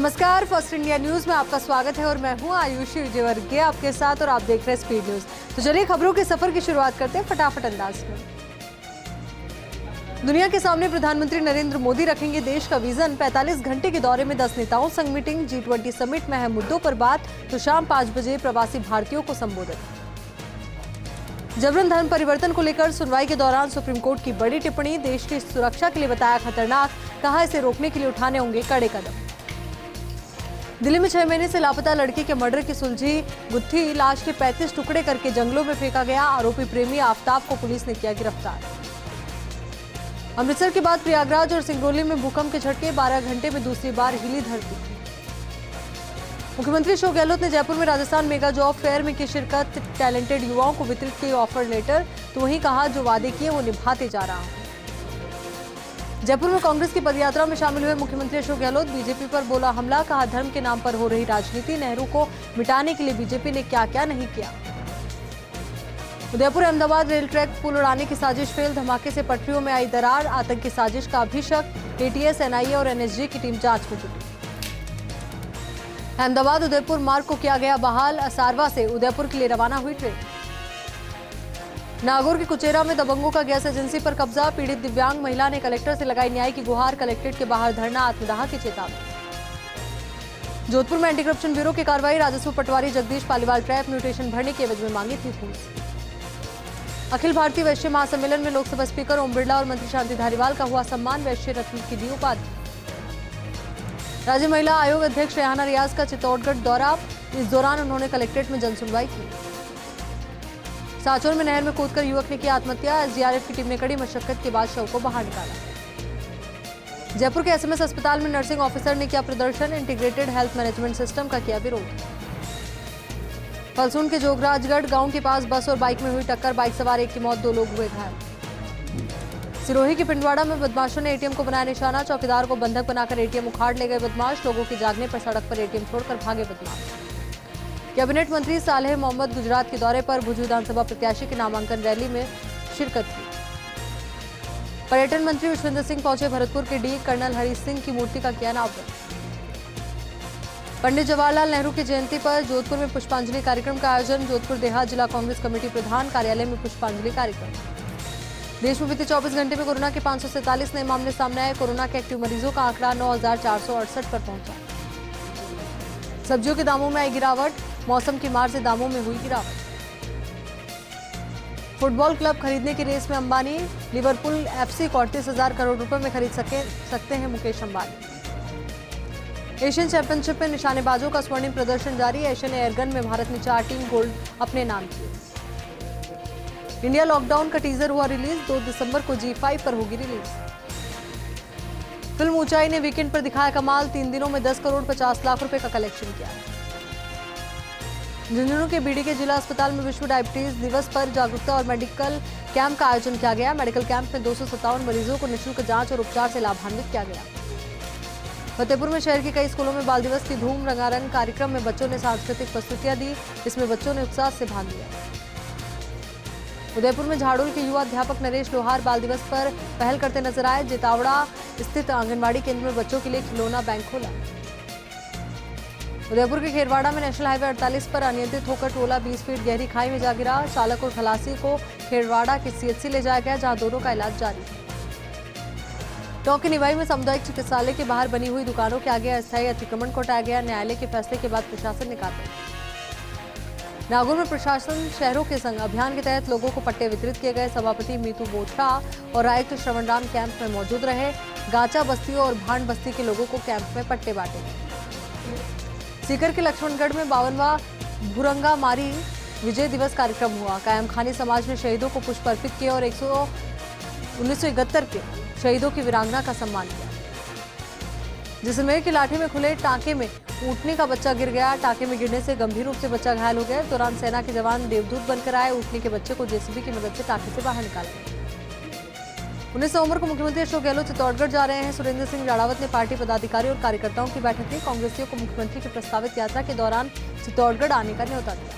नमस्कार, first India news में आपका स्वागत है और मैं हूं आयुषी विजयवर्गीय आपके साथ और आप देख रहे हैं स्पीड न्यूज। तो चलिए खबरों के सफर की शुरुआत करते हैं फटाफट अंदाज में। दुनिया के सामने प्रधानमंत्री नरेंद्र मोदी रखेंगे देश का विजन। 45 घंटे के दौरे में 10 नेताओं संग मीटिंग। G20 समिट में अहम मुद्दों पर बात तो शाम 5 बजे प्रवासी भारतीयों को संबोधित। जबरन धर्म परिवर्तन को लेकर सुनवाई के दौरान सुप्रीम कोर्ट की बड़ी टिप्पणी। देश की सुरक्षा के लिए बताया खतरनाक, कहा इसे रोकने के लिए उठाने होंगे कड़े कदम। दिल्ली में 6 महीने से लापता लड़की के मर्डर की सुलझी गुत्थी। लाश के 35 टुकड़े करके जंगलों में फेंका गया। आरोपी प्रेमी आफ्ताब को पुलिस ने किया गिरफ्तार। अमृतसर के बाद प्रयागराज और सिंगरौली में भूकंप के झटके। 12 घंटे में दूसरी बार हिली धरती। मुख्यमंत्री अशोक गहलोत ने जयपुर में राजस्थान मेगा जॉब फेयर में की शिरकत। टैलेंटेड युवाओं को वितरित किए ऑफर लेटर, तो वहीं कहा जो वादे किए वो निभाते जा रहा हूं। जयपुर में कांग्रेस की पदयात्रा में शामिल हुए मुख्यमंत्री अशोक गहलोत। बीजेपी पर बोला हमला, कहा धर्म के नाम पर हो रही राजनीति। नेहरू को मिटाने के लिए बीजेपी ने क्या क्या नहीं किया। उदयपुर अहमदाबाद रेल ट्रैक पुल उड़ाने की साजिश फेल। धमाके से पटरियों में आई दरार। आतंकी साजिश का अभिशक। एटीएस, एनआईए और एनएसजी की टीम जांच में जुटी। अहमदाबाद उदयपुर मार्ग को किया गया बहाल। असारवा से उदयपुर के लिए रवाना हुई ट्रेन। नागौर के कुचेरा में दबंगों का गैस एजेंसी पर कब्जा। पीड़ित दिव्यांग महिला ने कलेक्टर से लगाई न्याय की गुहार। कलेक्ट्रेट के बाहर धरना, आत्मदाह की चेतावनी। जोधपुर में एंटी करप्शन ब्यूरो की कार्रवाई। राजस्व पटवारी जगदीश पालीवाल ट्रैप म्यूटेशन भरने के एवज में मांगी थी घूस। अखिल भारतीय वैश्य महासम्मेलन में लोकसभा स्पीकर ओम बिरला और मंत्री शांति धारीवाल का हुआ सम्मान। वैश्य रत्न की दी उपाधि। राज्य महिला आयोग अध्यक्ष रेहाना रियाज का चित्तौड़गढ़ दौरा। इस दौरान उन्होंने कलेक्ट्रेट में जनसुनवाई की। साचौर में नहर में कूदकर युवक ने की आत्महत्या। एसडीआरएफ की टीम ने कड़ी मशक्कत के बाद शव को बाहर निकाला। जयपुर के एसएमएस अस्पताल में नर्सिंग ऑफिसर ने किया प्रदर्शन। इंटीग्रेटेड हेल्थ मैनेजमेंट सिस्टम का किया विरोध। फलसून के जोगराजगढ़ गांव के पास बस और बाइक में हुई टक्कर। बाइक सवार एक की मौत, 2 लोग हुए घायल। सिरोही के पिंडवाड़ा में बदमाशों ने एटीएम को बनाया निशाना। चौकीदार को बंधक बनाकर एटीएम उखाड़ ले गए बदमाश। लोगों के जागने पर सड़क पर एटीएम छोड़कर भागे बदमाश। कैबिनेट मंत्री सालेह मोहम्मद गुजरात के दौरे पर। भुज विधानसभा प्रत्याशी की नामांकन रैली में शिरकत की। पर्यटन मंत्री विश्वेंद्र सिंह पहुंचे भरतपुर के डी। कर्नल हरि सिंह की मूर्ति का किया अनावरण। पंडित जवाहरलाल नेहरू की जयंती पर जोधपुर में पुष्पांजलि कार्यक्रम का आयोजन। जोधपुर देहात जिला कांग्रेस कमेटी प्रधान कार्यालय में पुष्पांजलि कार्यक्रम। देश में बीते 24 घंटे में कोरोना के 547 नए मामले सामने आए। कोरोना के एक्टिव मरीजों का आंकड़ा 9,468 पर पहुंचा। सब्जियों के दामों में आई गिरावट। मौसम की मार से दामों में हुई गिरावट। फुटबॉल क्लब खरीदने की रेस में अंबानी। लिवरपूल एफसी को 38,000 करोड़ रुपए में खरीद सकते हैं मुकेश अंबानी। एशियन चैंपियनशिप में निशानेबाजों का स्वर्णिम प्रदर्शन जारी। एशियन एयरगन में भारत ने 4 टीम गोल्ड अपने नाम किए। इंडिया लॉकडाउन का टीजर हुआ रिलीज। 2 दिसंबर को G5 पर होगी रिलीज। फिल्म ऊंचाई ने वीकेंड पर दिखाया कमाल। 3 दिनों में 10 करोड़ 50 लाख रुपए का कलेक्शन किया। झुंझुनू के बीडी के जिला अस्पताल में विश्व डायबिटीज दिवस पर जागरूकता और मेडिकल कैंप का आयोजन किया गया। मेडिकल कैंप में 257 मरीजों को निःशुल्क जांच और उपचार से लाभान्वित किया गया। फतेहपुर में शहर के कई स्कूलों में बाल दिवस की धूम। रंगारंग कार्यक्रम में बच्चों ने सांस्कृतिक प्रस्तुतियां दी। इसमें बच्चों ने उत्साह से भाग लिया। उदयपुर में झाड़ुल के युवा अध्यापक नरेश लोहार बाल दिवस पर पहल करते नजर आए। जेतावड़ा स्थित आंगनबाड़ी केंद्र में बच्चों के लिए खिलौना बैंक खोला। उदयपुर के खेरवाड़ा में नेशनल हाईवे 48 पर अनियंत्रित होकर टोला 20 फीट गहरी खाई में जा गिरा। चालक और खलासी को खेरवाड़ा के सीएचसी ले जाया गया, जहां दोनों का इलाज जारी है। टोंक के निवाई में सामुदायिक चिकित्सालय के बाहर बनी हुई दुकानों के आगे अस्थायी अतिक्रमण को हटाया गया। न्यायालय के फैसले के बाद प्रशासन ने कार्रवाई। नागौर में प्रशासन शहरों के संग अभियान के तहत लोगों को पट्टे वितरित किए गए। सभापति मीतू बोठा और आयुक्त श्रवण राम कैंप में मौजूद रहे। गाचा बस्तियों और भांड बस्ती के लोगों को कैंप में पट्टे बांटे गए। सीकर के लक्ष्मणगढ़ में 52वां भुरंगा मारी विजय दिवस कार्यक्रम हुआ। कायम खानी समाज ने शहीदों को पुष्प अर्पित किए और 1971 के शहीदों की वीरांगना का सम्मान किया। जैसलमेर की लाठी में खुले टांके में ऊँटनी का बच्चा गिर गया। टांके में गिरने से गंभीर रूप से बच्चा घायल हो गया। दौरान सेना के जवान देवदूत बनकर आए। ऊँटनी के बच्चे को जेसीबी की मदद से टांके से बाहर निकाला गया। 19 नवंबर को मुख्यमंत्री अशोक गहलोत चित्तौड़गढ़ जा रहे हैं। सुरेंद्र सिंह राणावत ने पार्टी पदाधिकारी और कार्यकर्ताओं की बैठक की। कांग्रेसियों को मुख्यमंत्री की प्रस्तावित यात्रा के दौरान चित्तौड़गढ़ आने का न्योता दिया।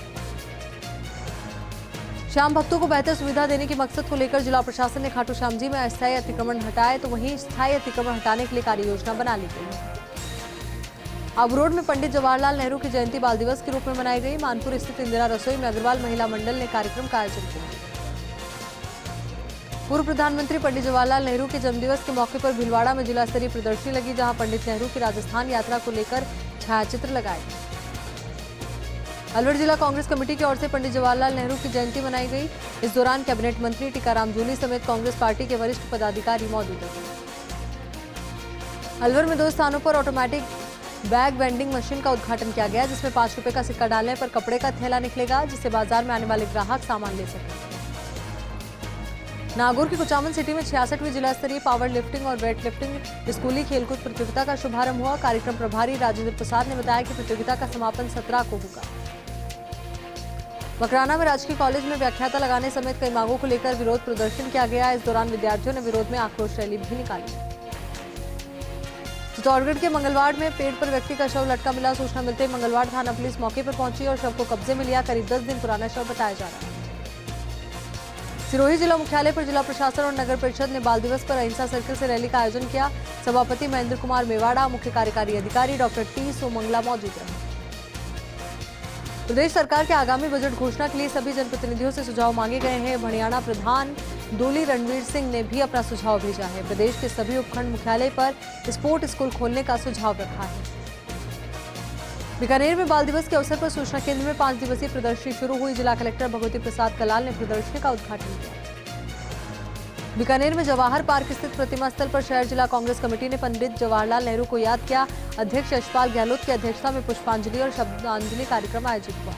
श्याम भक्तों को बेहतर सुविधा देने के मकसद को लेकर जिला प्रशासन ने खाटू श्याम जी में अस्थायी अतिक्रमण हटाए, तो वहीं स्थायी अतिक्रमण हटाने के लिए कार्य योजना बना ली गई है। अबरोड में पंडित जवाहरलाल नेहरू की जयंती बाल दिवस के रूप में मनाई गई। मानपुर स्थित इंदिरा रसोई में अग्रवाल महिला मंडल ने कार्यक्रम का आयोजन किया। पूर्व प्रधानमंत्री पंडित जवाहरलाल नेहरू के जन्मदिवस के मौके पर भीलवाड़ा में जिला स्तरीय प्रदर्शनी लगी, जहां पंडित नेहरू की राजस्थान यात्रा को लेकर छायाचित्र लगाए। अलवर जिला कांग्रेस कमेटी की ओर से पंडित जवाहरलाल नेहरू की जयंती मनाई गई। इस दौरान कैबिनेट मंत्री टीकाराम जूली समेत कांग्रेस पार्टी के वरिष्ठ पदाधिकारी मौजूद रहे। अलवर में 2 स्थानों पर ऑटोमेटिक बैग वेंडिंग मशीन का उद्घाटन किया गया, जिसमें 5 रुपए का सिक्का डालने पर कपड़े का थैला निकलेगा, जिससे बाजार में आने वाले ग्राहक सामान ले सकें। नागौर की कुचामन सिटी में 66वीं जिला स्तरीय पावर लिफ्टिंग और वेट लिफ्टिंग स्कूली खेलकूद प्रतियोगिता का शुभारंभ हुआ। कार्यक्रम प्रभारी राजेंद्र प्रसाद ने बताया कि प्रतियोगिता का समापन 17 को होगा। मकराना में राजकीय कॉलेज में व्याख्याता लगाने समेत कई मांगों को लेकर विरोध प्रदर्शन किया गया। इस दौरान विद्यार्थियों ने विरोध में आक्रोश रैली भी निकाली। चित्तौड़गढ़ के मंगलवाड़ में पेड़ पर व्यक्ति का शव लटका मिला। सूचना मिलते ही मंगलवाड़ थाना पुलिस मौके पर पहुंची और शव को कब्जे में लिया। करीब 10 दिन पुराना शव बताया जा रहा है। सिरोही जिला मुख्यालय पर जिला प्रशासन और नगर परिषद ने बाल दिवस पर अहिंसा सर्कल से रैली का आयोजन किया। सभापति महेंद्र कुमार मेवाड़ा, मुख्य कार्यकारी अधिकारी डॉक्टर टी सोमंगला मौजूद रहे। प्रदेश सरकार के आगामी बजट घोषणा के लिए सभी जनप्रतिनिधियों से सुझाव मांगे गए हैं। हरियाणा प्रधान डोली रणवीर सिंह ने भी अपना सुझाव भेजा है। प्रदेश के सभी उपखंड मुख्यालय पर स्पोर्ट स्कूल खोलने का सुझाव रखा है। बीकानेर में बाल दिवस के अवसर पर सूचना केंद्र में 5 दिवसीय प्रदर्शनी शुरू हुई। जिला कलेक्टर भगवती प्रसाद कलाल ने प्रदर्शनी का उद्घाटन किया। बीकानेर में जवाहर पार्क स्थित प्रतिमा स्थल पर शहर जिला कांग्रेस कमेटी ने पंडित जवाहरलाल नेहरू को याद किया। अध्यक्ष यशपाल गहलोत की अध्यक्षता में पुष्पांजलि और शब्दांजलि कार्यक्रम आयोजित हुआ।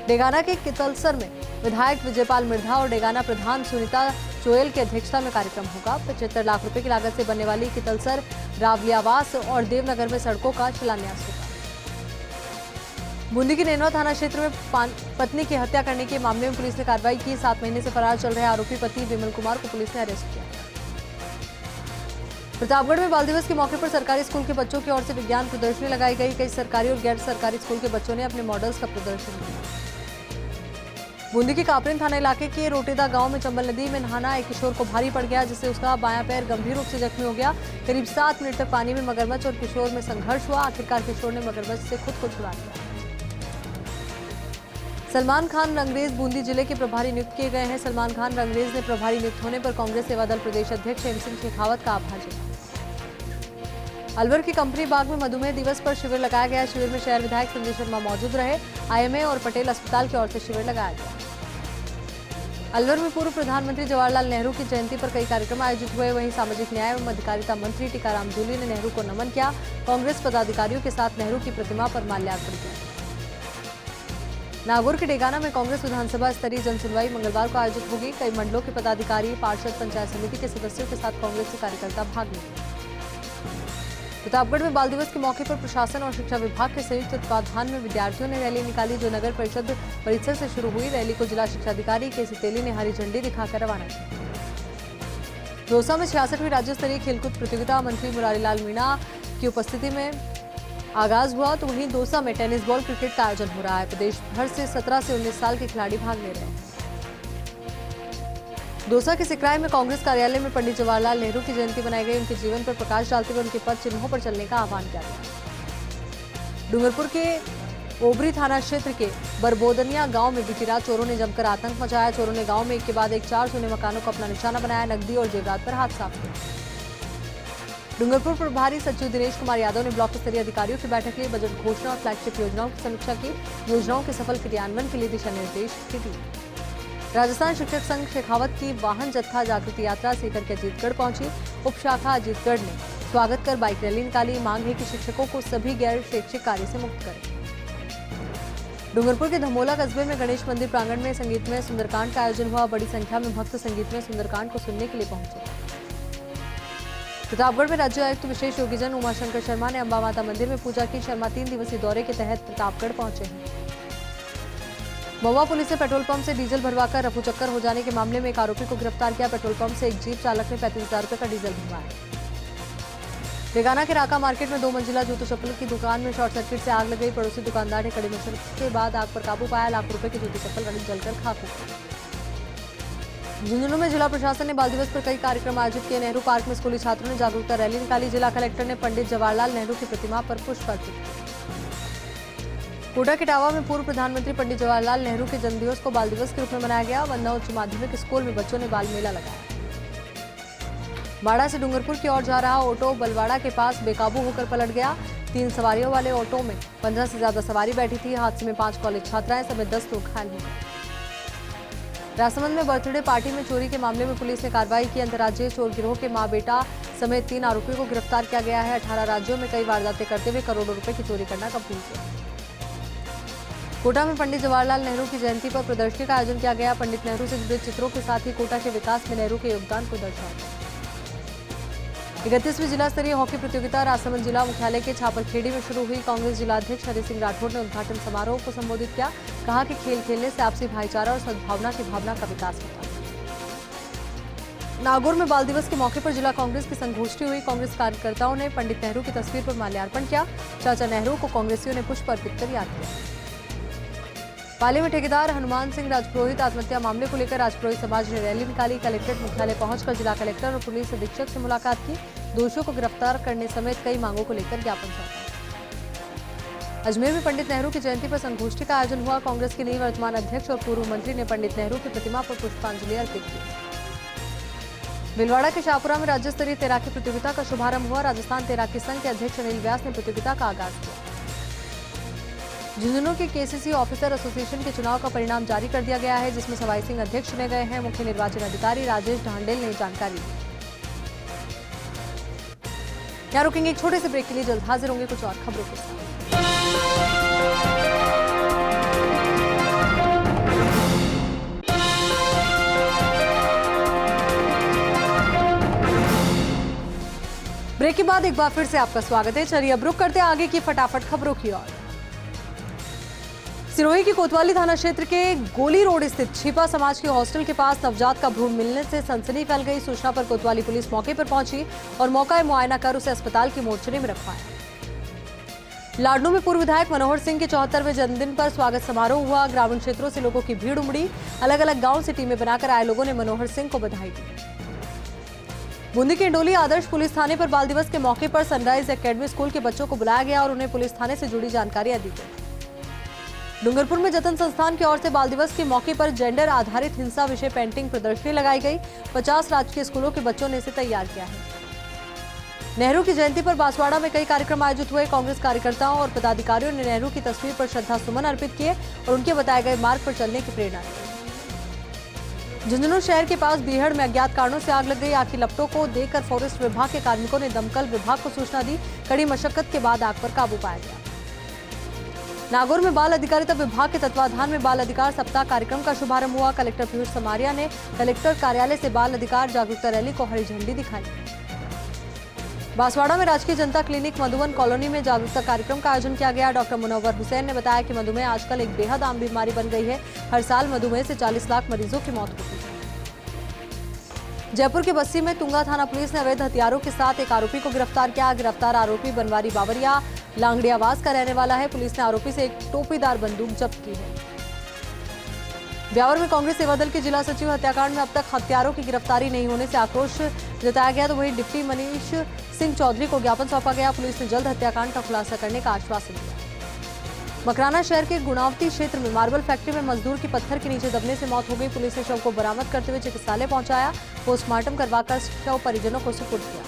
डेगाना के कितलसर में विधायक विजयपाल मिर्धा और डेगाना प्रधान सुनीता चोयल की अध्यक्षता में कार्यक्रम होगा। 75 लाख रुपए की लागत से बनने वाली कितलसर रावलियावास और देवनगर में सड़कों का शिलान्यास होगा। बूंदी के नेनवा थाना क्षेत्र में पत्नी की हत्या करने के मामले में पुलिस ने कार्रवाई की। 7 महीने से फरार चल रहे आरोपी पति विमल कुमार को पुलिस ने अरेस्ट किया। प्रतापगढ़ में बाल दिवस के मौके पर सरकारी स्कूल के बच्चों की ओर से विज्ञान प्रदर्शनी लगाई गई। कई सरकारी और गैर सरकारी स्कूल के बच्चों ने अपने मॉडल्स का प्रदर्शन किया। बूंदी के कापरेन थाना इलाके के रोटेदा गांव में चंबल नदी में नहाना एक किशोर को भारी पड़ गया, जिससे उसका बायां पैर गंभीर रूप से जख्मी हो गया। करीब 7 मिनट तक पानी में मगरमच्छ और किशोर में संघर्ष हुआ। आखिरकार किशोर ने मगरमच्छ से खुद को छुड़ा लिया। सलमान खान रंगरेज बूंदी जिले के प्रभारी नियुक्त किए गए हैं। सलमान खान रंगरेज ने प्रभारी नियुक्त होने पर कांग्रेस सेवा दल प्रदेश अध्यक्ष हेम सिंह शेखावत का आभार जताया। अलवर की कंपनी बाग में मधुमेह दिवस पर शिविर लगाया गया। शिविर में शहर विधायक संजय शर्मा मौजूद रहे। आईएमए और पटेल अस्पताल की ओर से शिविर लगाया गया। अलवर में पूर्व प्रधानमंत्री जवाहरलाल नेहरू की जयंती पर कई कार्यक्रम आयोजित हुए। वहीं सामाजिक न्याय एवं अधिकारिता मंत्री टीकाराम जूली ने नेहरू को नमन किया। कांग्रेस पदाधिकारियों के साथ नेहरू की प्रतिमा पर माल्यार्पण किया। नागौर के डेगाना में कांग्रेस विधानसभा स्तरीय जनसुनवाई मंगलवार को आयोजित होगी। कई मंडलों के पदाधिकारी, पार्षद, पंचायत समिति के सदस्यों के साथ कांग्रेस के कार्यकर्ता भाग लेंगे। प्रतापगढ़ में बाल दिवस के मौके पर प्रशासन और शिक्षा विभाग के संयुक्त तत्वावधान में विद्यार्थियों ने रैली निकाली, जो नगर परिषद परिसर से शुरू हुई। रैली को जिला शिक्षा अधिकारी केसी तेली ने हरी झंडी दिखाकर रवाना किया। दौसा में 66वीं राज्य स्तरीय खेलकूद प्रतियोगिता मंत्री मुरारीलाल मीणा की उपस्थिति में आगाज हुआ, तो वहीं दौसा में टेनिस बॉल क्रिकेट का आयोजन हो रहा है। प्रदेश भर से 17 से 19 साल के खिलाड़ी भाग ले रहे हैं। दौसा के सिकराय में कांग्रेस कार्यालय में पंडित जवाहरलाल नेहरू की जयंती मनाई गई। उनके जीवन पर प्रकाश डालते हुए उनके पद चिन्हों पर चलने का आह्वान किया गया। डूंगरपुर के ओबरी थाना क्षेत्र के बरबोदनिया गांव में बीती रात चोरों ने जमकर आतंक मचाया। चोरों ने गांव में एक के बाद एक 4 सोने मकानों को अपना निशाना बनाया। नकदी और जेवरात पर हाथ साफ किया। डूंगरपुर प्रभारी सचिव दिनेश कुमार यादव ने ब्लॉक स्तरीय अधिकारियों की बैठक ली। बजट घोषणा और फ्लैगशिप योजनाओं की समीक्षा की। योजनाओं के सफल क्रियान्वयन के लिए दिशा निर्देश दिए। राजस्थान शिक्षक संघ शेखावत की वाहन जत्था जागृति यात्रा सीकर के अजीतगढ़ पहुंची। उप शाखा अजीतगढ़ ने स्वागत कर बाइक रैली निकाली। मांग है कि शिक्षकों को सभी गैर शैक्षिक कार्य से मुक्त करें। डूंगरपुर के धमोला कस्बे में गणेश मंदिर प्रांगण में संगीतमय सुंदरकांड का आयोजन हुआ। बड़ी संख्या में भक्त संगीतमय सुंदरकांड को सुनने के लिए पहुंचे। प्रतापगढ़ में राज्य आयुक्त विशेष योगीजन उमाशंकर शर्मा ने अंबा माता मंदिर में पूजा की। शर्मा 3 दिवसीय दौरे के तहत प्रतापगढ़ पहुंचे हैं। महुआ पुलिस ने पेट्रोल पंप से डीजल भरवाकर रफू चक्कर हो जाने के मामले में एक आरोपी को गिरफ्तार किया। पेट्रोल पंप से एक जीप चालक ने 35,000 रुपए का डीजल भरवाया। डेगाना के राका मार्केट में 2 मंजिला जूते चप्पल की दुकान में शॉर्ट सर्किट से आग लग गई। पड़ोसी दुकानदार ने कड़ी मशक्कत के बाद आग पर काबू पाया। लाखों रुपए के जूते चप्पल जलकर खाक हो गए। झुंझुनू में जिला प्रशासन ने बाल दिवस पर कई कार्यक्रम आयोजित किए। नेहरू पार्क में स्कूली छात्रों ने जागरूकता रैली निकाली। जिला कलेक्टर ने पंडित जवाहरलाल नेहरू की प्रतिमा पर पुष्प अर्पित किए। कोटा के टावा में पूर्व प्रधानमंत्री पंडित जवाहरलाल नेहरू के जन्मदिवस को बाल दिवस के रूप में मनाया गया। वंदना उच्च माध्यमिक स्कूल में बच्चों ने बाल मेला लगाया। बाड़ा से डूंगरपुर की ओर जा रहा ऑटो बलवाड़ा के पास बेकाबू होकर पलट गया। 3 सवारियों वाले ऑटो में 15 से ज्यादा सवारी बैठी थी। हादसे में 5 कॉलेज छात्राएं समेत 10 लोग घायल हो गए। राजसमंद में बर्थडे पार्टी में चोरी के मामले में पुलिस ने कार्रवाई की। अंतर्राज्यीय चोर गिरोह के मां बेटा समेत 3 आरोपियों को गिरफ्तार किया गया है। 18 राज्यों में कई वारदातें करते हुए करोड़ों रुपए की चोरी करना कबूल किया। कोटा में पंडित जवाहरलाल नेहरू की जयंती पर प्रदर्शनी का आयोजन किया गया। पंडित नेहरू से जुड़े चित्रों के साथ ही कोटा के विकास में नेहरू के योगदान को दर्शाया गया। 31वीं जिला स्तरीय हॉकी प्रतियोगिता राजसमंद जिला मुख्यालय के छापरखेड़ी में शुरू हुई। कांग्रेस जिलाध्यक्ष हरि सिंह राठौर ने उद्घाटन समारोह को संबोधित किया। कहा कि खेल खेलने से आपसी भाईचारा और सद्भावना की भावना का विकास होता है। नागौर में बाल दिवस के मौके पर जिला कांग्रेस की संगोष्ठी हुई। कांग्रेस कार्यकर्ताओं ने पंडित नेहरू की तस्वीर पर माल्यार्पण किया। चाचा नेहरू को कांग्रेसियों ने पुष्प अर्पित कर याद किया। पाली में ठेकेदार हनुमान सिंह राजपुरोहित आत्महत्या मामले को लेकर राजपुरोहित समाज ने रैली निकाली। कलेक्ट्रेट मुख्यालय पहुंचकर जिला कलेक्टर और पुलिस अधीक्षक से मुलाकात की। दोषियों को गिरफ्तार करने समेत कई मांगों को लेकर ज्ञापन सौंपा। अजमेर में पंडित नेहरू की जयंती पर संगोष्ठी का आयोजन हुआ। कांग्रेस के निवर्तमान अध्यक्ष और पूर्व मंत्री ने पंडित नेहरू की प्रतिमा पर पुष्पांजलि अर्पित की। भीलवाड़ा के शाहपुरा में राज्य स्तरीय तैराकी प्रतियोगिता का शुभारंभ हुआ। राजस्थान तैराकी संघ के अध्यक्ष अनिल व्यास ने प्रतियोगिता का आगाज किया। झुंझुनू के केसीसी ऑफिसर एसोसिएशन के चुनाव का परिणाम जारी कर दिया गया है, जिसमें सवाई सिंह अध्यक्ष चुने गए हैं। मुख्य निर्वाचन अधिकारी राजेश ढांडेल ने जानकारी दी। यहाँ रुकेंगे एक छोटे से ब्रेक के लिए, जल्द हाजिर होंगे कुछ और खबरों के साथ। ब्रेक के बाद एक बार फिर से आपका स्वागत है। चलिए अब रुक करते हैं आगे की फटाफट खबरों की ओर। सिरोही की कोतवाली थाना क्षेत्र के गोली रोड स्थित छिपा समाज के हॉस्टल के पास नवजात का भ्रूण मिलने से सनसनी फैल गई। सूचना पर कोतवाली पुलिस मौके पर पहुंची और मौका मुआयना कर उसे अस्पताल की मोर्चरी में रखवाया। लाडनू में पूर्व विधायक मनोहर सिंह के 74वें जन्मदिन पर स्वागत समारोह हुआ। ग्रामीण क्षेत्रों से लोगों की भीड़ उमड़ी। अलग अलग गांव से टीमें बनाकर आए लोगों ने मनोहर सिंह को बधाई दी। बूंदी के इंडोली आदर्श पुलिस थाने पर बाल दिवस के मौके पर सनराइज एकेडमी स्कूल के बच्चों को बुलाया गया और उन्हें पुलिस थाने से जुड़ी जानकारियां दी गई। डूंगरपुर में जतन संस्थान की ओर से बाल दिवस के मौके पर जेंडर आधारित हिंसा विषय पेंटिंग प्रदर्शनी लगाई गई। 50 राजकीय स्कूलों के बच्चों ने इसे तैयार किया है। नेहरू की जयंती पर बांसवाड़ा में कई कार्यक्रम आयोजित हुए। कांग्रेस कार्यकर्ताओं और पदाधिकारियों ने नेहरू की तस्वीर पर श्रद्धा सुमन अर्पित किए और उनके बताए गए मार्ग पर चलने की प्रेरणा दी। झुंझुनू शहर के पास बीहड़ में अज्ञात कारणों से आग लग गई। आग की लपटों को देखकर फॉरेस्ट विभाग के कार्मिकों ने दमकल विभाग को सूचना दी। कड़ी मशक्कत के बाद आग पर काबू पाया गया। नागौर में बाल अधिकारिता विभाग के तत्वाधान में बाल अधिकार सप्ताह कार्यक्रम का शुभारंभ हुआ। कलेक्टर पीयूष समारिया ने कलेक्टर कार्यालय से बाल अधिकार जागरूकता रैली को हरी झंडी दिखाई। बांसवाड़ा में राजकीय जनता क्लिनिक मधुबन कॉलोनी में जागरूकता कार्यक्रम का आयोजन किया गया। डॉक्टर मुनव्वर हुसैन ने बताया कि मधुमेह आजकल एक बेहद आम बीमारी बन गई है। हर साल मधुमेह से 40 लाख मरीजों की मौत होती है। जयपुर के बस्सी में तुंगा थाना पुलिस ने अवैध हथियारों के साथ एक आरोपी को गिरफ्तार किया। गिरफ्तार आरोपी बनवारी बावरिया लांगड़ियावास का रहने वाला है। पुलिस ने आरोपी से एक टोपीदार बंदूक जब्त की है। ब्यावर में कांग्रेस सेवा दल के जिला सचिव हत्याकांड में अब तक हत्यारों की गिरफ्तारी नहीं होने से आक्रोश जताया गया। तो वहीं डिप्टी मनीष सिंह चौधरी को ज्ञापन सौंपा गया। पुलिस ने जल्द हत्याकांड का खुलासा करने का आश्वासन दिया। मकराना शहर के गुणावती क्षेत्र में मार्बल फैक्ट्री में मजदूर की पत्थर के नीचे दबने से मौत हो गई। पुलिस ने शव को बरामद करते हुए चिकित्सालय पहुंचाया। पोस्टमार्टम करवाकर शव परिजनों को सुपुर्द किया।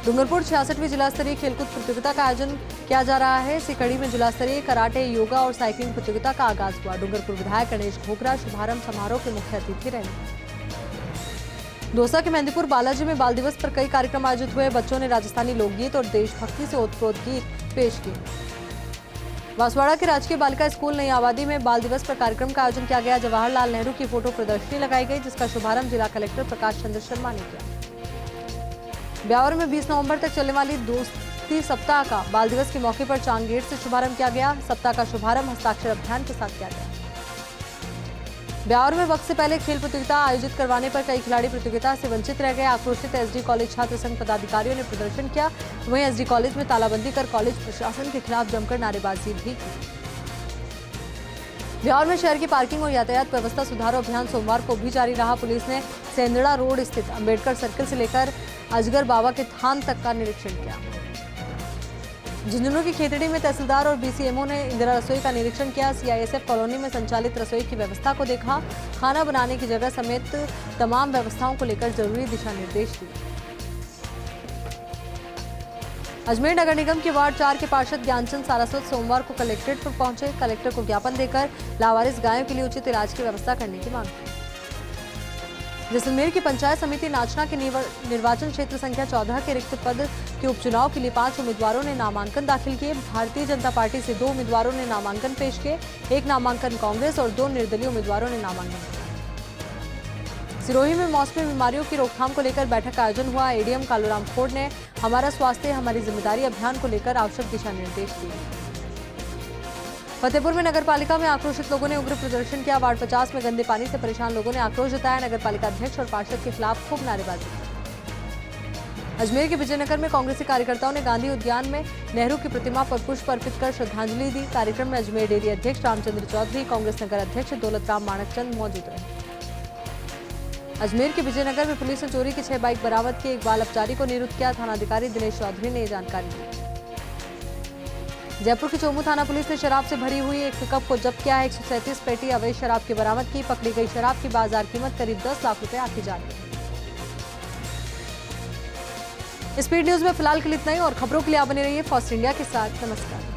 डूंगरपुर 66वीं जिला स्तरीय खेलकूद प्रतियोगिता का आयोजन किया जा रहा है। सिकड़ी में जिला स्तरीय कराटे, योगा और साइकिलिंग प्रतियोगिता का आगाज हुआ। डूंगरपुर विधायक गणेश घोगरा शुभारंभ समारोह के मुख्य अतिथि रहे। दौसा के मेहंदीपुर बालाजी में बाल दिवस पर कई कार्यक्रम आयोजित हुए। बच्चों ने राजस्थानी लोकगीत और देशभक्ति से ओतप्रोत गीत पेश किए। बांसवाड़ा के राजकीय बालिका स्कूल नई आबादी में बाल दिवस पर कार्यक्रम का आयोजन किया गया। जवाहरलाल नेहरू की फोटो प्रदर्शनी लगाई गई, जिसका शुभारंभ जिला कलेक्टर प्रकाश चंद्र शर्मा ने किया। ब्यावर में 20 नवंबर तक चलने वाली दोस्ती सप्ताह का बाल दिवस के मौके पर चांगेट से शुभारंभ किया गया। सप्ताह का शुभारंभ हस्ताक्षर अभियान के साथ किया गया। ब्यावर में वक्त से पहले खेल प्रतियोगिता आयोजित करवाने पर कई खिलाड़ी प्रतियोगिता से वंचित रह गए। आक्रोशित एसडी कॉलेज छात्र संघ पदाधिकारियों ने प्रदर्शन किया। वहीं एसडी कॉलेज में तालाबंदी कर कॉलेज प्रशासन के खिलाफ जमकर नारेबाजी भी की। बिहार में शहर की पार्किंग और यातायात व्यवस्था सुधारो अभियान सोमवार को भी जारी रहा। पुलिस ने सेंदड़ा रोड स्थित अंबेडकर सर्किल से लेकर अजगर बाबा के थान तक का निरीक्षण किया। झुंझुनू की खेतड़ी में तहसीलदार और बीसीएमओ ने इंदिरा रसोई का निरीक्षण किया। सीआईएसएफ कॉलोनी में संचालित रसोई की व्यवस्था को देखा। खाना बनाने की जगह समेत तमाम व्यवस्थाओं को लेकर जरूरी दिशा निर्देश दिए। अजमेर नगर निगम के वार्ड 4 के पार्षद ज्ञानचंद सारस्वत सोमवार को कलेक्ट्रेट पर पहुंचे। कलेक्टर को ज्ञापन देकर लावारिस गायों के लिए उचित इलाज की व्यवस्था करने की मांग की। जैसलमेर की पंचायत समिति नाचना के निर्वाचन क्षेत्र संख्या 14 के रिक्त पद के उपचुनाव के लिए 5 उम्मीदवारों ने नामांकन दाखिल किए। भारतीय जनता पार्टी से 2 उम्मीदवारों ने नामांकन पेश किए। 1 नामांकन कांग्रेस और 2 निर्दलीय उम्मीदवारों ने नामांकन किया। सिरोही में मौसमी बीमारियों की रोकथाम को लेकर बैठक का आयोजन हुआ। एडीएम कालूराम खोड़ ने हमारा स्वास्थ्य हमारी जिम्मेदारी अभियान को लेकर आवश्यक दिशा निर्देश दिए। फतेहपुर में नगरपालिका में आक्रोशित लोगों ने उग्र प्रदर्शन किया। वार्ड 50 में गंदे पानी से परेशान लोगों ने आक्रोश जताया। नगरपालिका अध्यक्ष और पार्षद के खिलाफ खूब नारेबाजी। अजमेर के विजयनगर में कांग्रेसी कार्यकर्ताओं ने गांधी उद्यान में नेहरू की प्रतिमा पर पुष्प अर्पित कर श्रद्धांजलि दी। कार्यक्रम में अजमेर डेयरी अध्यक्ष रामचंद्र चौधरी, कांग्रेस नगर अध्यक्ष दौलतराम माणकचंद मौजूद रहे। अजमेर के विजयनगर में पुलिस ने चोरी की 6 बाइक बरामद की। एक बाल अपचारी को निरुद्ध किया। थानाधिकारी दिनेश चौधरी ने ये जानकारी दी। जयपुर की चोमू थाना पुलिस ने शराब से भरी हुई एक पिकअप को जब्त किया है। 137 पेटी अवैध शराब की बरामद की। पकड़ी गई शराब की बाजार कीमत करीब 10 लाख रुपए आंकी जा रही है। स्पीड न्यूज में फिलहाल के लिए इतना ही और खबरों के लिए आप बने रहिए फर्स्ट इंडिया के साथ। नमस्कार।